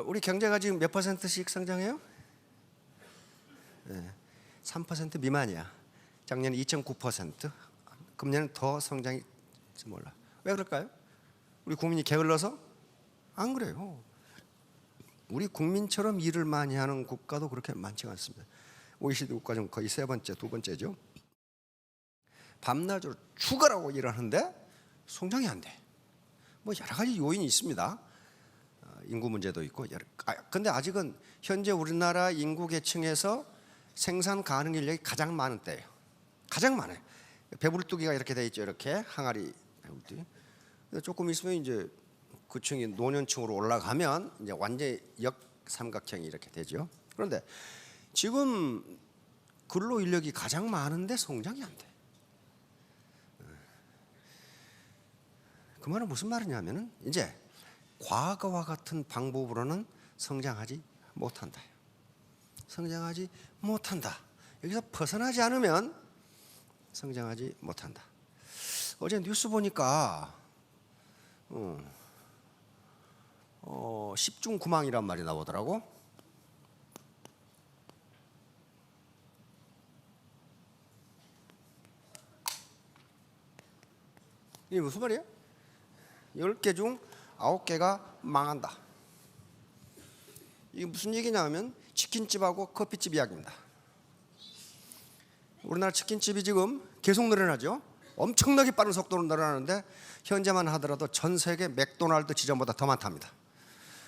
우리 경제가 지금 몇 %씩 성장해요? 3% 미만이야. 작년에 2.9%. 금년은 더 성장이 몰라. 왜 그럴까요? 우리 국민이 게을러서? 안 그래요. 우리 국민처럼 일을 많이 하는 국가도 그렇게 많지가 않습니다. OECD 국가 중 거의 세 번째, 두 번째죠. 밤낮으로 죽어라고 일하는데 성장이 안 돼. 뭐 여러 가지 요인이 있습니다. 인구 문제도 있고. 근데 아직은 현재 우리나라 인구 계층에서 생산 가능 인력이 가장 많은 때예요. 가장 많아요. 배불뚝이가 이렇게 돼 있죠. 이렇게 항아리 배불뚝이. 조금 있으면 이제 그 층이 노년층으로 올라가면 이제 완전히 역삼각형이 이렇게 되죠. 그런데 지금 근로 인력이 가장 많은데 성장이 안 돼. 그 말은 무슨 말이냐면은 이제 과거와 같은 방법으로는 성장하지 못한다. 성장하지 못한다. 여기서 벗어나지 않으면 성장하지 못한다. 어제 뉴스 보니까 10중 9망이란 말이 나오더라고. 이게 무슨 말이에요? 10개 중 9개가 망한다. 이게 무슨 얘기냐면 치킨집하고 커피집 이야기입니다. 우리나라 치킨집이 지금 계속 늘어나죠. 엄청나게 빠른 속도로 늘어나는데 현재만 하더라도 전 세계 맥도날드 지점보다 더 많답니다.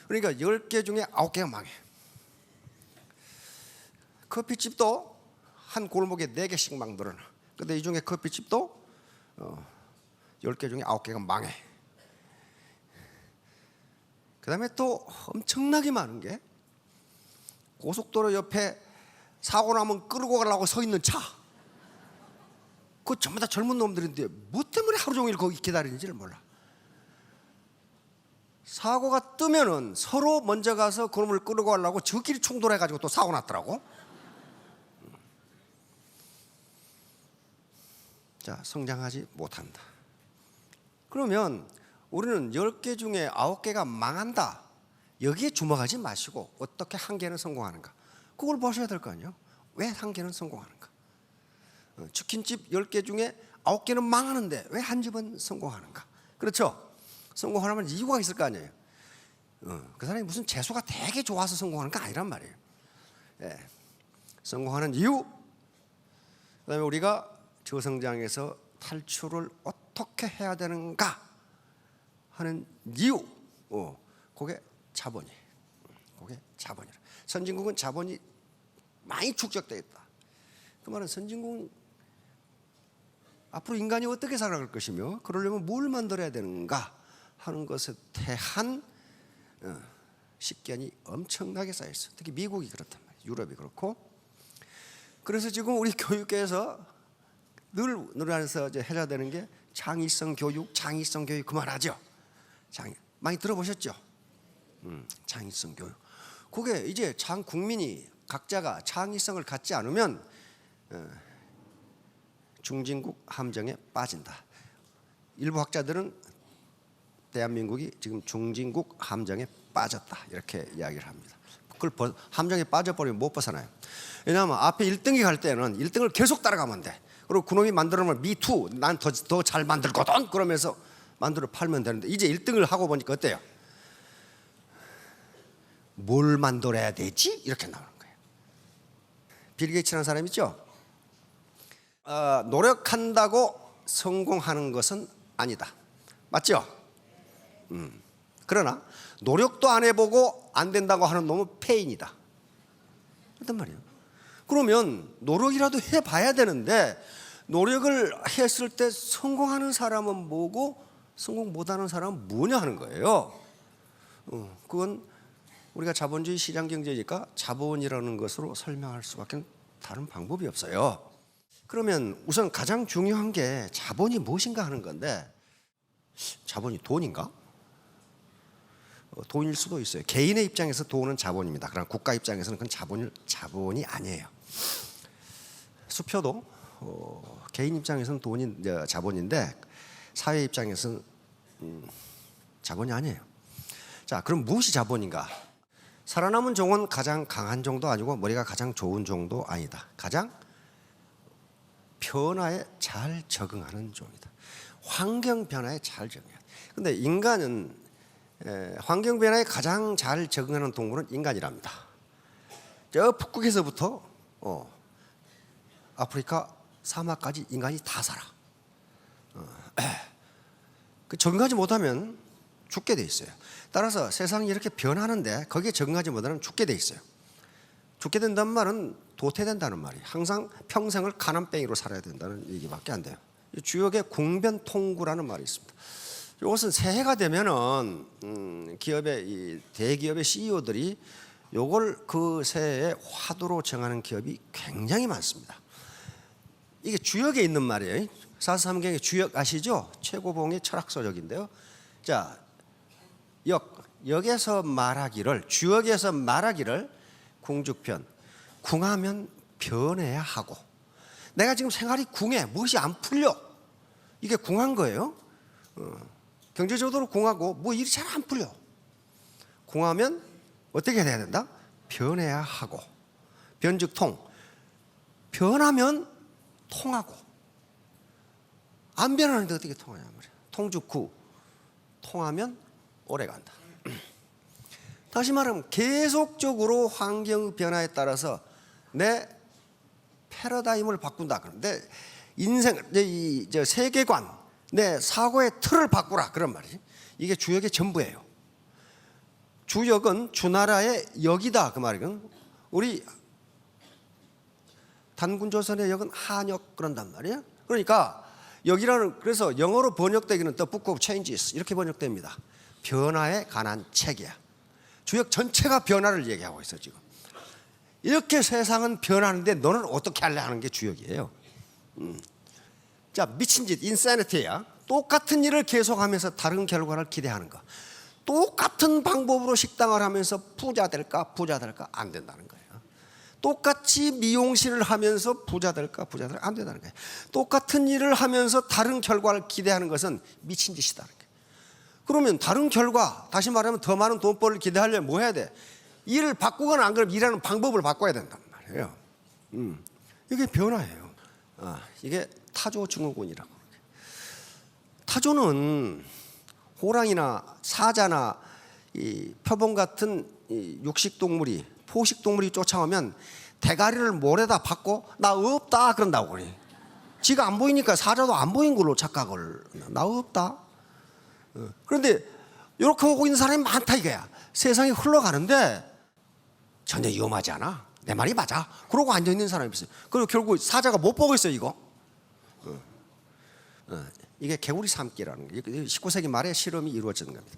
그러니까 10개 중에 9개가 망해. 커피집도 한 골목에 4개씩 막 늘어나. 근데 이 중에 커피집도 10개 중에 9개가 망해. 그 다음에 또 엄청나게 많은 게 고속도로 옆에 사고 나면 끌고 가려고 서 있는 차. 그거 전부 다 젊은 놈들인데 뭐 때문에 하루 종일 거기 기다리는지를 몰라. 사고가 뜨면은 서로 먼저 가서 그놈을 끌고 가려고 저끼리 충돌해가지고 또 사고 났더라고. 자, 성장하지 못한다. 그러면 우리는 10개 중에 9개가 망한다. 여기에 주목하지 마시고 어떻게 한 개는 성공하는가. 그걸 보셔야 될 거 아니에요. 왜 한 개는 성공하는가. 치킨집 10개 중에 9개는 망하는데 왜 한 집은 성공하는가. 그렇죠. 성공하려면 이유가 있을 거 아니에요. 그 사람이 무슨 재수가 되게 좋아서 성공하는 거 아니란 말이에요. 성공하는 이유, 그 다음에 우리가 저성장에서 탈출을 어떻게 해야 되는가 하는 이유, 그게 자본이에요. 그게 자본이라. 선진국은 자본이 많이 축적되어 있다. 그 말은 선진국은 앞으로 인간이 어떻게 살아갈 것이며 그러려면 뭘 만들어야 되는가 하는 것에 대한 식견이 엄청나게 쌓여 있어요. 특히 미국이 그렇단 말이에요. 유럽이 그렇고. 그래서 지금 우리 교육계에서 늘 늘어나서 해야 되는 게 창의성 교육 그 말하죠. 많이 들어보셨죠? 창의성 교육. 그게 이제 전 국민이 각자가 창의성을 갖지 않으면 중진국 함정에 빠진다. 일부 학자들은 대한민국이 지금 중진국 함정에 빠졌다 이렇게 이야기를 합니다. 그걸 함정에 빠져버리면 못 벗어나요. 왜냐하면 앞에 1등이 갈 때는 1등을 계속 따라가면 돼. 그리고 그놈이 만들어놓으면 미투 난 더 잘 만들거든 그러면서 만들어 팔면 되는데 이제 1등을 하고 보니까 어때요? 뭘 만들어야 되지? 이렇게 나오는 거예요. 빌 게이츠라는 사람 있죠? 노력한다고 성공하는 것은 아니다. 맞죠? 그러나 노력도 안 해보고 안 된다고 하는 놈은 페인이다. 그렇단 말이에요. 그러면 노력이라도 해봐야 되는데 노력을 했을 때 성공하는 사람은 뭐고 성공 못하는 사람은 뭐냐 하는 거예요. 그건 우리가 자본주의 시장 경제니까 자본이라는 것으로 설명할 수밖에 다른 방법이 없어요. 그러면 우선 가장 중요한 게 자본이 무엇인가 하는 건데 자본이 돈인가? 돈일 수도 있어요. 개인의 입장에서 돈은 자본입니다. 그러나 국가 입장에서는 그건 자본이 아니에요. 수표도 개인 입장에서는 돈이 자본인데 사회 입장에서는 자본이 아니에요. 자, 그럼 무엇이 자본인가? 살아남은 종은 가장 강한 종도 아니고 머리가 가장 좋은 종도 아니다. 가장 변화에 잘 적응하는 종이다. 환경 변화에 잘 적응해야 돼. 근데 인간은 환경 변화에 가장 잘 적응하는 동물은 인간이랍니다. 저 북극에서부터 아프리카 사막까지 인간이 다 살아. 그 적응하지 못하면 죽게 돼 있어요. 따라서 세상이 이렇게 변하는데 거기에 적응하지 못하면 죽게 돼 있어요. 죽게 된다는 말은 도태된다는 말이에요. 항상 평생을 가난뱅이로 살아야 된다는 얘기밖에 안 돼요. 주역의 궁변통구라는 말이 있습니다. 이것은 새해가 되면은 기업의 이 대기업의 CEO들이 요걸 그 새해의 화두로 정하는 기업이 굉장히 많습니다. 이게 주역에 있는 말이에요. 사사삼경의 주역 아시죠? 최고봉의 철학서적인데요. 자, 역에서 말하기를, 주역에서 말하기를 궁죽편, 궁하면 변해야 하고, 내가 지금 생활이 궁해, 무엇이 안 풀려, 이게 궁한 거예요. 경제적으로 궁하고 뭐 일이 잘 안 풀려. 궁하면 어떻게 돼야 된다? 변해야 하고. 변즉통, 변하면 통하고. 안 변하는데 어떻게 통하냐 말이야. 통즉후, 통하면 오래 간다. 다시 말하면 계속적으로 환경 변화에 따라서 내 패러다임을 바꾼다. 내 인생, 내 세계관, 내 사고의 틀을 바꾸라 그런 말이지. 이게 주역의 전부예요. 주역은 주나라의 역이다 그 말이거든. 우리 단군조선의 역은 한역 그런단 말이에요. 그러니까 역이라는, 그래서 영어로 번역되기는 The Book of Changes 이렇게 번역됩니다. 변화에 관한 책이야. 주역 전체가 변화를 얘기하고 있어 지금. 이렇게 세상은 변하는데 너는 어떻게 할래 하는 게 주역이에요. 자, 미친 짓, 인사니티야. 똑같은 일을 계속하면서 다른 결과를 기대하는 거. 똑같은 방법으로 식당을 하면서 부자 될까 안 된다는 거예요. 똑같이 미용실을 하면서 부자 될까 안 된다는 거예요. 똑같은 일을 하면서 다른 결과를 기대하는 것은 미친 짓이다. 그러면 다른 결과, 다시 말하면 더 많은 돈벌이를 기대하려면 뭐 해야 돼? 일을 바꾸거나 안 그러면 일하는 방법을 바꿔야 된단 말이에요. 이게 변화예요. 이게 타조 증후군이라고. 타조는 호랑이나 사자나 이 표범 같은 이 육식동물이, 포식동물이 쫓아오면 대가리를 모래다 박고 나 없다 그런다고 그래. 지가 안 보이니까 사자도 안 보인 걸로 착각을, 나 없다. 그런데 이렇게 오고 있는 사람이 많다 이거야. 세상이 흘러가는데 전혀 위험하지 않아. 내 말이 맞아. 그러고 앉아있는 사람이 있어요. 그리고 결국 사자가 못 보고 있어요 이거. 이게 개구리 삶기라는 거예요. 19세기 말에 실험이 이루어지는 겁니다.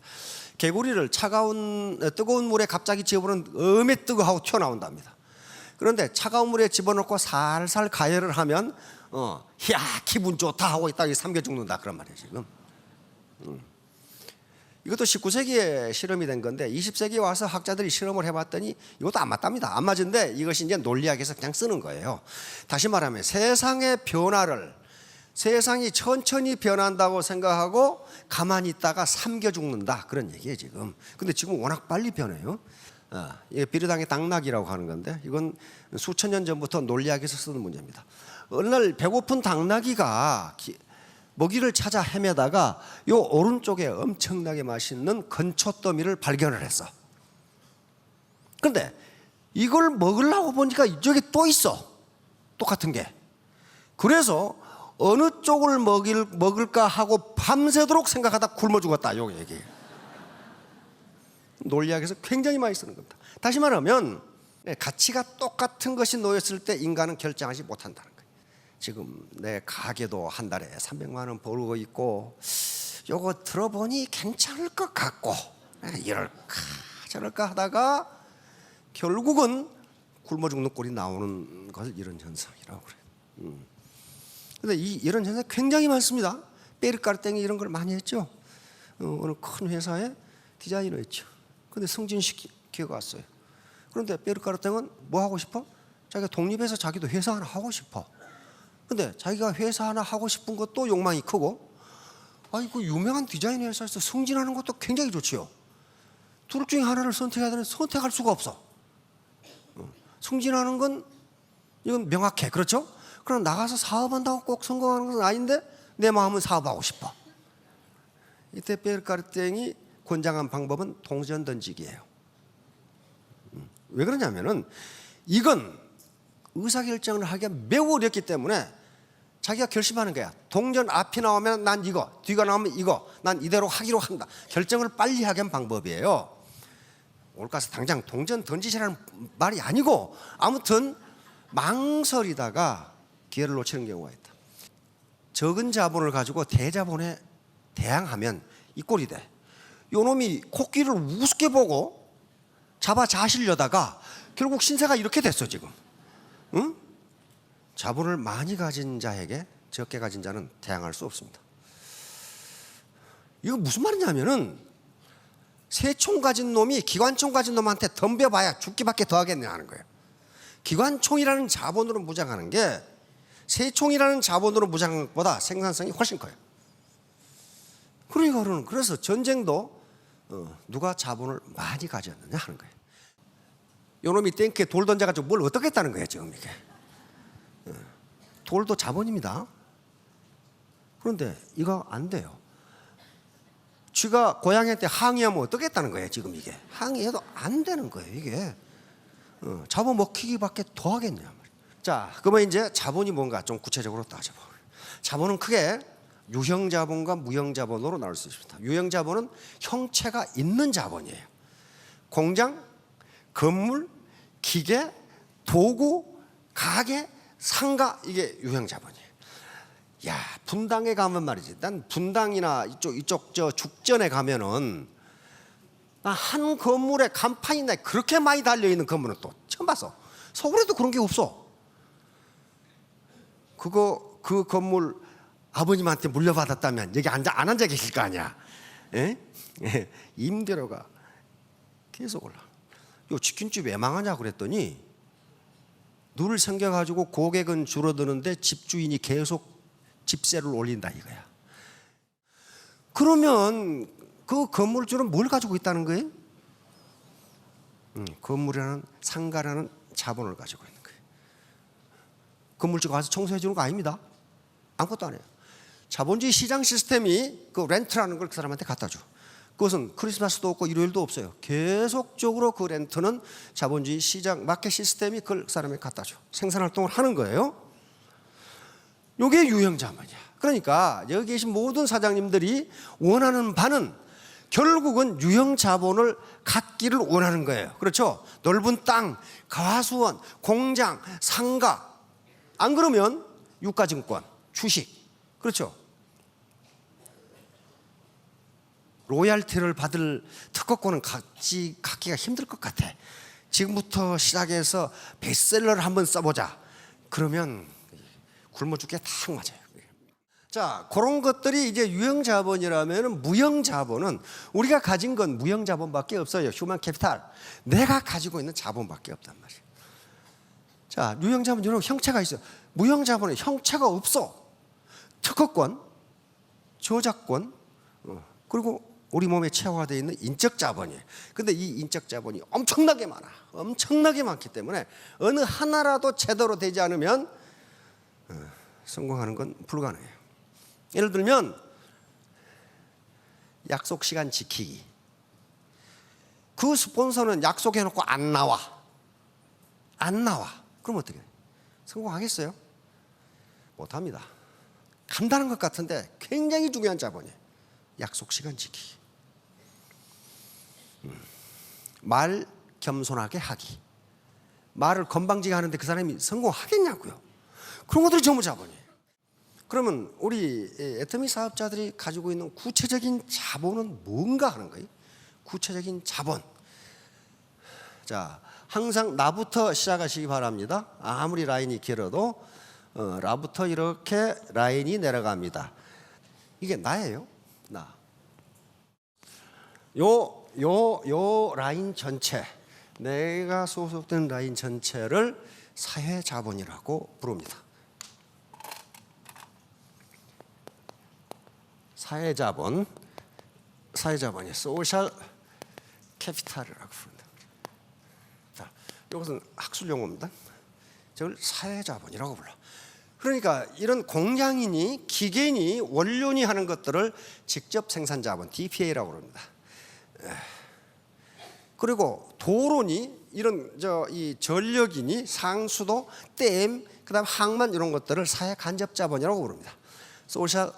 개구리를 뜨거운 물에 갑자기 집어넣으면 음에 뜨거하고 튀어나온답니다. 그런데 차가운 물에 집어넣고 살살 가열을 하면 야 기분 좋다 하고 있다가 삼겨 죽는다 그런 말이에요 지금. 이것도 19세기에 실험이 된 건데 20세기에 와서 학자들이 실험을 해봤더니 이것도 안 맞답니다. 안 맞은데 이것이 이제 논리학에서 그냥 쓰는 거예요. 다시 말하면 세상의 변화를, 세상이 천천히 변한다고 생각하고 가만히 있다가 삼겨 죽는다 그런 얘기예요 지금. 근데 지금 워낙 빨리 변해요. 이게 비르당의 당나귀라고 하는 건데 이건 수천 년 전부터 논리학에서 쓰는 문제입니다. 어느 날 배고픈 당나귀가 먹이를 찾아 헤매다가 요 오른쪽에 엄청나게 맛있는 건초더미를 발견을 했어. 그런데 이걸 먹으려고 보니까 이쪽에 또 있어. 똑같은 게. 그래서 어느 쪽을 먹을까 하고 밤새도록 생각하다 굶어 죽었다. 요 얘기. 논리학에서 굉장히 많이 쓰는 겁니다. 다시 말하면 가치가 똑같은 것이 놓였을 때 인간은 결정하지 못한다는 거예요. 지금 내 가게도 한 달에 300만 원 벌고 있고 요거 들어보니 괜찮을 것 같고 이럴까 저럴까 하다가 결국은 굶어 죽는 꼴이 나오는 것을 이런 현상이라고 그래요. 근데 이런 현상이 굉장히 많습니다. 베르카르땡이 이런 걸 많이 했죠. 어느 큰 회사의 디자이너였죠. 근데 승진시키고 왔어요. 그런데 베르카르땡은 뭐 하고 싶어? 자기가 독립해서 자기도 회사 하나 하고 싶어. 근데 자기가 회사 하나 하고 싶은 것도 욕망이 크고, 그 유명한 디자인 회사에서 승진하는 것도 굉장히 좋지요. 둘 중에 하나를 선택해야 되는데 선택할 수가 없어. 승진하는 건 이건 명확해. 그렇죠? 그럼 나가서 사업한다고 꼭 성공하는 건 아닌데 내 마음은 사업하고 싶어. 이때 베르카르탱이 권장한 방법은 동전 던지기예요. 왜 그러냐면은 이건 의사결정을 하기가 매우 어렵기 때문에 자기가 결심하는 거야. 동전 앞이 나오면 난 이거, 뒤가 나오면 이거, 난 이대로 하기로 한다. 결정을 빨리 하게 한 방법이에요. 오늘 가서 당장 동전 던지시라는 말이 아니고 아무튼 망설이다가 기회를 놓치는 경우가 있다. 적은 자본을 가지고 대자본에 대항하면 이 꼴이 돼. 요놈이 코끼리를 우습게 보고 잡아 자시려다가 결국 신세가 이렇게 됐어 지금. 응? 자본을 많이 가진 자에게 적게 가진 자는 대항할 수 없습니다. 이거 무슨 말이냐면은 새총 가진 놈이 기관총 가진 놈한테 덤벼봐야 죽기밖에 더 하겠냐 하는 거예요. 기관총이라는 자본으로 무장하는 게 새총이라는 자본으로 무장하는 것보다 생산성이 훨씬 커요. 그러니까 그래서 전쟁도 누가 자본을 많이 가졌느냐 하는 거예요. 요놈이 탱크에 돌 던져가지고 뭘 어떻게 했다는 거예요 지금 이게. 돌도 자본입니다. 그런데 이거 안 돼요. 쥐가 고양이한테 항의하면 어떻게 했다는 거예요 지금 이게. 항의해도 안 되는 거예요 이게. 잡아먹히기밖에 더 하겠냐 말이에요. 자, 그러면 이제 자본이 뭔가 좀 구체적으로 따져봐. 자본은 크게 유형자본과 무형자본으로 나눌 수 있습니다. 유형자본은 형체가 있는 자본이에요. 공장, 건물, 기계, 도구, 가게, 상가, 이게 유형자본이에요. 야, 분당에 가면 말이지. 난 분당이나 이쪽 저 죽전에 가면은 한 건물에 간판이 나 그렇게 많이 달려 있는 건물은 또 처음 봤어. 서울에도 그런 게 없어. 그 건물 아버님한테 물려받았다면 여기 안 앉아 계실 거 아니야. 예? 임대료가 계속 올라. 요 치킨집 왜 망하냐 그랬더니 늘 생겨가지고 고객은 줄어드는데 집주인이 계속 집세를 올린다 이거야. 그러면 그 건물주는 뭘 가지고 있다는 거예요? 건물이라는 상가라는 자본을 가지고 있는 거예요. 건물주가 가서 청소해 주는 거 아닙니다. 아무것도 안 해요. 자본주의 시장 시스템이 그 렌트라는 걸 그 사람한테 갖다 줘. 그것은 크리스마스도 없고 일요일도 없어요. 계속적으로 그 렌트는 자본주의 시장 마켓 시스템이 그걸 그 사람에게 갖다 줘. 생산활동을 하는 거예요. 이게 유형자본이야. 그러니까 여기 계신 모든 사장님들이 원하는 바는 결국은 유형자본을 갖기를 원하는 거예요. 그렇죠? 넓은 땅, 가수원, 공장, 상가. 안 그러면 유가증권, 주식. 그렇죠? 로얄티를 받을 특허권은 갖기가 힘들 것 같아. 지금부터 시작해서 베스트셀러를 한번 써보자. 그러면 굶어 죽게 딱 맞아요. 자, 그런 것들이 이제 유형자본이라면 무형자본은 우리가 가진 건 무형자본밖에 없어요. 휴먼 캐피탈. 내가 가지고 있는 자본밖에 없단 말이에요. 자, 유형자본 여러분 형체가 있어요. 무형자본은 형체가 없어. 특허권, 저작권, 그리고 우리 몸에 체화되어 있는 인적자본이에요. 근데 이 인적자본이 엄청나게 많아. 엄청나게 많기 때문에 어느 하나라도 제대로 되지 않으면 성공하는 건 불가능해요. 예를 들면 약속 시간 지키기. 그 스폰서는 약속해놓고 안 나와. 그럼 어떻게 해? 성공하겠어요? 못합니다. 간단한 것 같은데 굉장히 중요한 자본이에요. 약속 시간 지키기. 말 겸손하게 하기. 말을 건방지게 하는데 그 사람이 성공하겠냐고요. 그런 것들이 전부 자본이에요. 그러면 우리 애터미 사업자들이 가지고 있는 구체적인 자본은 뭔가 하는 거예요. 구체적인 자본. 자, 항상 나부터 시작하시기 바랍니다. 아무리 라인이 길어도 나부터 이렇게 라인이 내려갑니다. 이게 나예요. 나. 요 라인 전체, 내가 소속된 라인 전체를 사회자본이라고 부릅니다. 사회자본이 소셜 캐피탈이라고 부른다. 자, 이것은 학술 용어입니다. 저걸 사회자본이라고 불러. 그러니까 이런 공장이니 기계니 원료니 하는 것들을 직접 생산자본 DPA라고 합니다. 그리고 도로니 이런 이 전력이니 상수도, 댐, 그다음 항만 이런 것들을 사회 간접 자본이라고 부릅니다. 소셜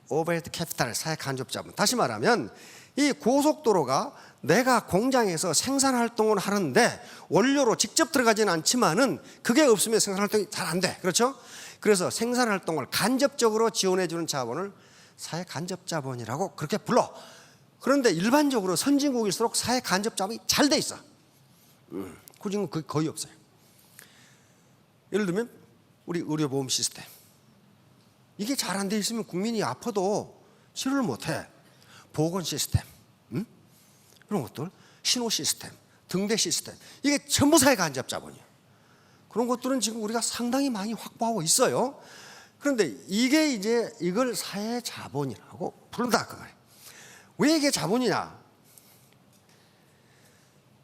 오버헤드 캐피탈, 사회 간접 자본. 다시 말하면 이 고속도로가 내가 공장에서 생산 활동을 하는데 원료로 직접 들어가지는 않지만은 그게 없으면 생산 활동이 잘 안 돼. 그렇죠? 그래서 생산 활동을 간접적으로 지원해 주는 자본을 사회 간접 자본이라고 그렇게 불러. 그런데 일반적으로 선진국일수록 사회 간접 자본이 잘 돼 있어. 후진국은 그게 거의 없어요. 예를 들면 우리 의료보험 시스템, 이게 잘 안 돼 있으면 국민이 아파도 치료를 못 해. 보건 시스템, 이런 것들, 신호 시스템, 등대 시스템, 이게 전부 사회 간접 자본이에요. 그런 것들은 지금 우리가 상당히 많이 확보하고 있어요. 그런데 이게 이제 이걸 사회 자본이라고 부른다 그 말이에요. 왜 이게 자본이냐?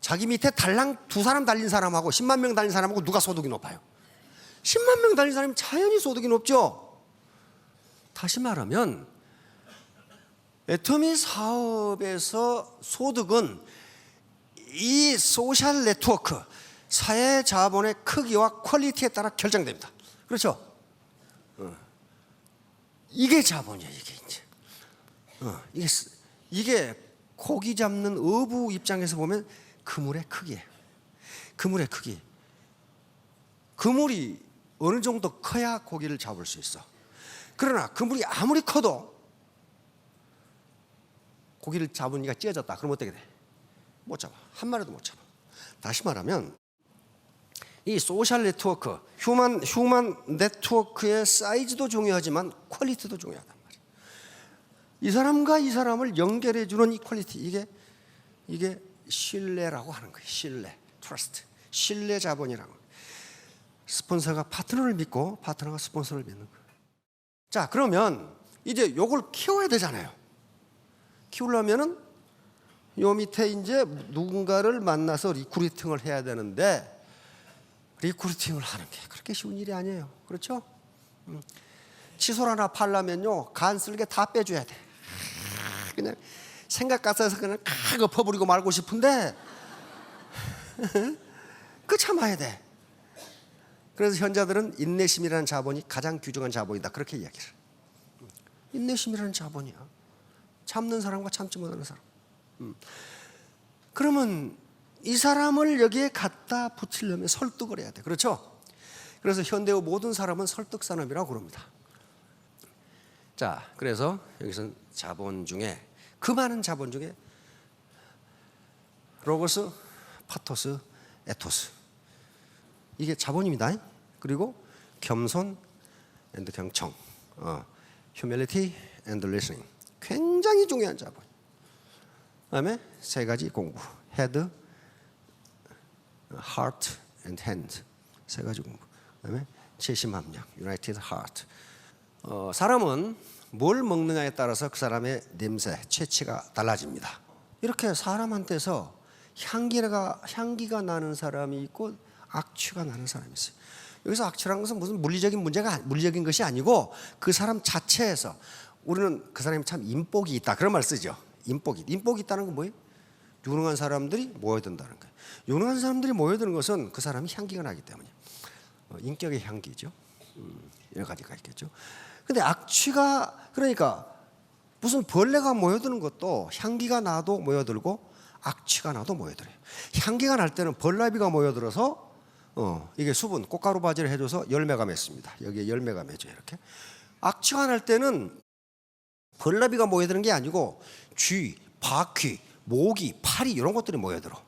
자기 밑에 달랑 2사람 달린 사람하고 10만 명 달린 사람하고 누가 소득이 높아요? 10만 명 달린 사람이 자연히 소득이 높죠. 다시 말하면 애터미 사업에서 소득은 이 소셜 네트워크, 사회 자본의 크기와 퀄리티에 따라 결정됩니다. 그렇죠? 이게 자본이에요. 이게 이제 이게 고기 잡는 어부 입장에서 보면 그물의 크기예요. 그물의 크기. 그물이 어느 정도 커야 고기를 잡을 수 있어. 그러나 그물이 아무리 커도 고기를 잡으니까 찢어졌다. 그럼 어떻게 돼? 못 잡아. 한 마리도 못 잡아. 다시 말하면 이 소셜 네트워크, 휴먼 네트워크의 사이즈도 중요하지만 퀄리티도 중요하단 말이에요. 이 사람과 이 사람을 연결해 주는 이 퀄리티, 이게 신뢰라고 하는 거예요. 신뢰, 트러스트, 신뢰 자본이라고. 스폰서가 파트너를 믿고 파트너가 스폰서를 믿는 거예요. 자, 그러면 이제 요걸 키워야 되잖아요. 키우려면은 요 밑에 이제 누군가를 만나서 리크루팅을 해야 되는데 리크루팅을 하는 게 그렇게 쉬운 일이 아니에요. 그렇죠? 칫솔 하나 팔려면요 간 쓸개 다 빼줘야 돼. 그냥 생각 같아서 그냥 칵 엎어버리고 말고 싶은데 그 참아야 돼. 그래서 현자들은 인내심이라는 자본이 가장 귀중한 자본이다 그렇게 이야기를. 인내심이라는 자본이야. 참는 사람과 참지 못하는 사람. 그러면 이 사람을 여기에 갖다 붙이려면 설득을 해야 돼. 그렇죠? 그래서 현대의 모든 사람은 설득 산업이라고 그럽니다. 자, 그래서 여기서 자본 중에 그 많은 자본 중에 로고스, 파토스, 에토스, 이게 자본입니다. 그리고 겸손 앤드 경청, humility and listening, 굉장히 중요한 자본. 그다음에 세 가지 공부, head, heart and hand, 세 가지 공부. 그다음에 재심함량, united heart. 사람은 뭘 먹느냐에 따라서 그 사람의 냄새, 체취가 달라집니다. 이렇게 사람한테서 향기가 나는 사람이 있고 악취가 나는 사람이 있어요. 여기서 악취라는 것은 무슨 물리적인 것이 아니고 그 사람 자체에서 우리는 그 사람이 참 인복이 있다 그런 말 쓰죠. 인복이 있다는 건 뭐예요? 유능한 사람들이 모여든다는 거예요. 유능한 사람들이 모여드는 것은 그 사람이 향기가 나기 때문에 인격의 향기죠. 여러 가지가 있겠죠. 근데 악취가, 그러니까 무슨 벌레가 모여드는 것도 향기가 나도 모여들고 악취가 나도 모여들어요. 향기가 날 때는 벌나비가 모여들어서 이게 수분, 꽃가루 바지를 해줘서 열매가 맺습니다. 여기에 열매가 맺어요. 이렇게. 악취가 날 때는 벌나비가 모여드는 게 아니고 쥐, 바퀴, 모기, 파리 이런 것들이 모여들어.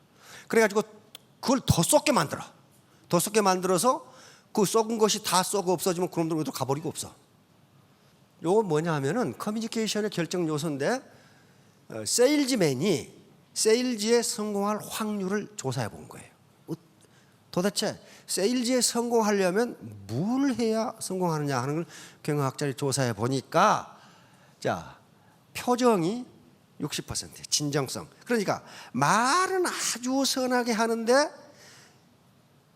그래가지고 그걸 더 썩게 만들어. 더 썩게 만들어서 그 썩은 것이 다 썩어 없어지면 그놈들은 가버리고 없어. 요거 뭐냐 하면은 커뮤니케이션의 결정 요소인데 세일즈맨이 세일즈에 성공할 확률을 조사해 본 거예요. 도대체 세일즈에 성공하려면 뭘 해야 성공하느냐 하는 걸 경영학자들이 조사해 보니까 자, 표정이 60%. 진정성. 그러니까 말은 아주 선하게 하는데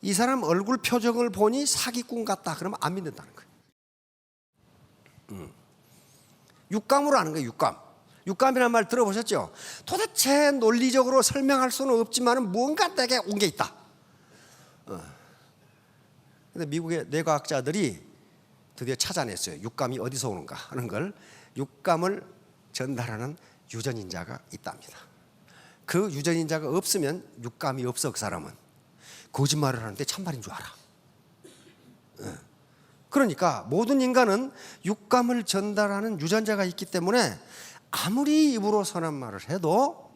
이 사람 얼굴 표정을 보니 사기꾼 같다 그러면 안 믿는다는 거예요. 육감으로 하는 거예요. 육감. 육감이라는 말 들어보셨죠? 도대체 논리적으로 설명할 수는 없지만 뭔가 내게 온 게 있다. 근데 미국의 뇌과학자들이 드디어 찾아냈어요. 육감이 어디서 오는가 하는 걸. 육감을 전달하는 유전인자가 있답니다. 그 유전인자가 없으면 육감이 없어. 그 사람은 거짓말을 하는데 참말인 줄 알아. 그러니까 모든 인간은 육감을 전달하는 유전자가 있기 때문에 아무리 입으로 선한 말을 해도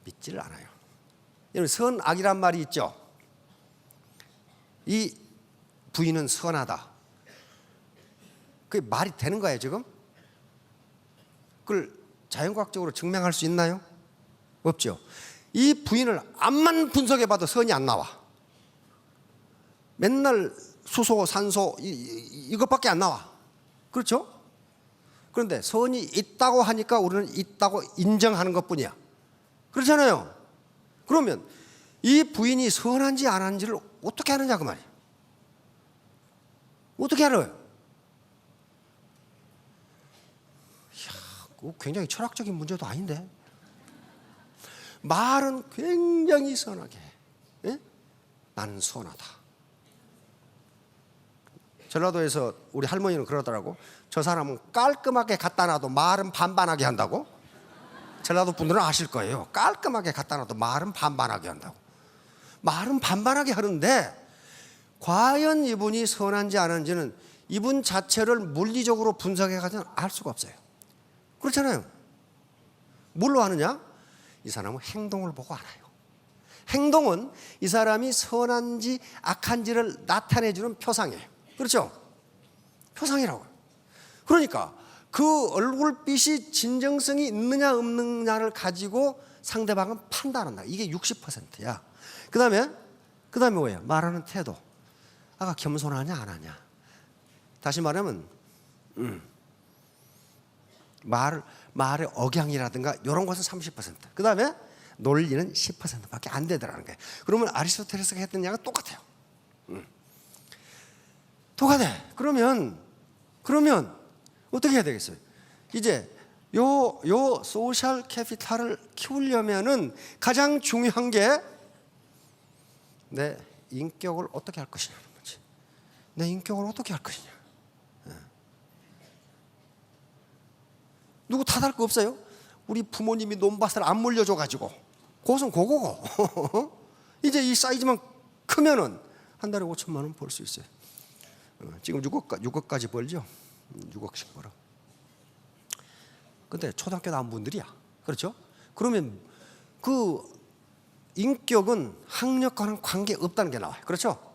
믿지를 않아요. 여러분, 선악이란 말이 있죠. 이 부인은 선하다. 그게 말이 되는 거예요 지금? 그걸 자연과학적으로 증명할 수 있나요? 없죠. 이 부인을 암만 분석해봐도 선이 안 나와. 맨날 수소, 산소 이것밖에 안 나와. 그렇죠? 그런데 선이 있다고 하니까 우리는 있다고 인정하는 것뿐이야. 그렇잖아요. 그러면 이 부인이 선한지 안 한지를 어떻게 하느냐 그 말이에요. 어떻게 알아요? 굉장히 철학적인 문제도 아닌데 말은 굉장히 선하게 해. 나는 선하다. 전라도에서 우리 할머니는 그러더라고. 저 사람은 깔끔하게 갖다 놔도 말은 반반하게 한다고. 전라도 분들은 아실 거예요. 깔끔하게 갖다 놔도 말은 반반하게 한다고. 말은 반반하게 하는데 과연 이분이 선한지 안 한지는 이분 자체를 물리적으로 분석해가지고 알 수가 없어요. 그렇잖아요. 뭘로 아느냐? 이 사람은 행동을 보고 알아요. 행동은 이 사람이 선한지 악한지를 나타내주는 표상이에요. 그렇죠? 표상이라고요. 그러니까 그 얼굴빛이 진정성이 있느냐 없느냐를 가지고 상대방은 판단한다. 이게 60%야. 그 다음에 뭐예요? 말하는 태도. 아까 겸손하냐 안 하냐. 다시 말하면 말의 억양이라든가 이런 것은 30%. 그 다음에 논리는 10%밖에 안 되더라는 거예요. 그러면 아리스토텔레스가 했던 이야기가 똑같아요. 똑같아. 그러면 어떻게 해야 되겠어요? 이제 요 소셜 캐피탈을 키우려면은 가장 중요한 게 내 인격을 어떻게 할 것이냐는 거지. 내 인격을 어떻게 할 것이냐. 누구 탓할 거 없어요? 우리 부모님이 논밭을 안 물려줘가지고 그것은 그거고 이제 이 사이즈만 크면은 한 달에 5천만 원 벌 수 있어요. 지금 6억까지 벌죠. 6억씩 벌어. 근데 초등학교 나온 분들이야. 그렇죠? 그러면 그 인격은 학력과는 관계 없다는 게 나와요. 그렇죠?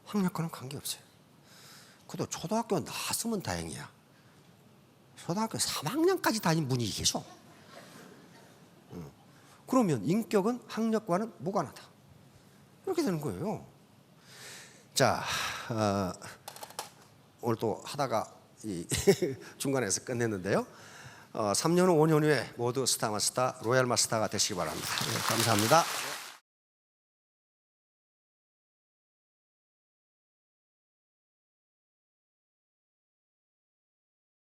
학력과는 관계 없어요. 그래도 초등학교 나왔으면 다행이야. 초등학교 3학년까지 다닌 분이 계셔. 그러면 인격은 학력과는 무관하다. 이렇게 되는 거예요. 자, 오늘 또 하다가 중간에서 끝냈는데요. 3년 후 5년 후에 모두 스타 마스터 로얄 마스터가 되시기 바랍니다. 네, 감사합니다.